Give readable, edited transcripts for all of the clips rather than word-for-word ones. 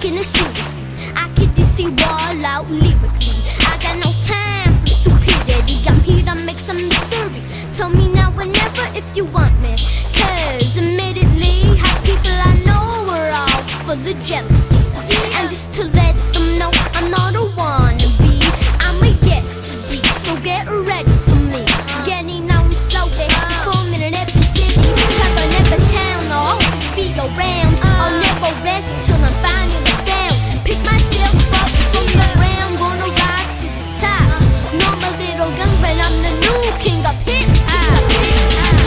taking it seriously. I could DC wall out lyrically. I got no time for stupidity. I'm here to make some mystery. Tell me now or never if you want me. Cause admittedly, half people I know are all for the jealousy. And just to let them know I'm not a wannabe, I'm a yet to be. So get ready for me. Getting on slowly, performing in every city, traveling every town. I'll always be around. I'll never rest till I'm finally found. Pick myself up from the ground, gonna rise to the top. No, I'm a little young, but I'm the new king of hip hop.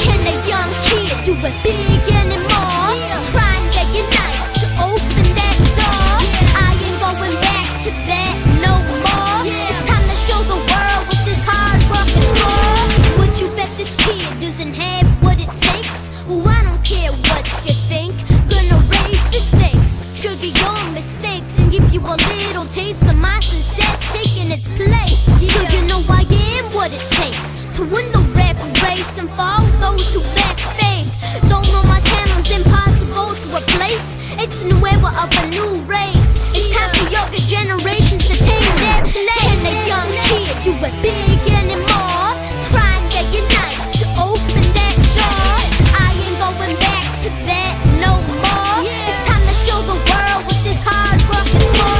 Can a young kid do it big anymore? Try and get your night to open that door. I ain't going back to that no more. It's time to show the world what this hard work is for. Would you bet this kid doesn't have what it takes? Well, I don't care what you think. Gonna raise the stakes, sugar your mistakes, and give you a little taste of my success taking its place. So you know I am what it takes to win the rap race, and for all those who lack faith, don't know my talent's impossible to replace. It's a new era of a new race. It's time for younger generations to take that place. Can a young kid do it big anymore? Try and get your night to open that door. I ain't going back to that no more. It's time to show the world what this hard work is for.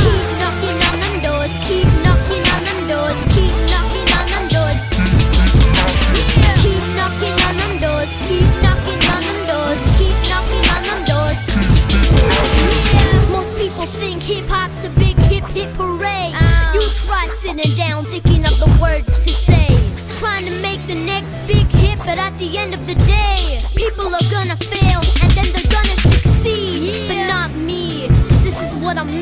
Keep knocking on them doors, keep knocking on them doors, keep knocking on them doors. Keep knocking on them doors, keep knocking on them doors, keep knocking on them doors. Most people think hip-hop's a big hip parade. You try sitting down thinking of the words to say, trying to make the next big hit, but at the end of the day, people are gonna fail and then they're gonna succeed. But not me, cause this is what I'm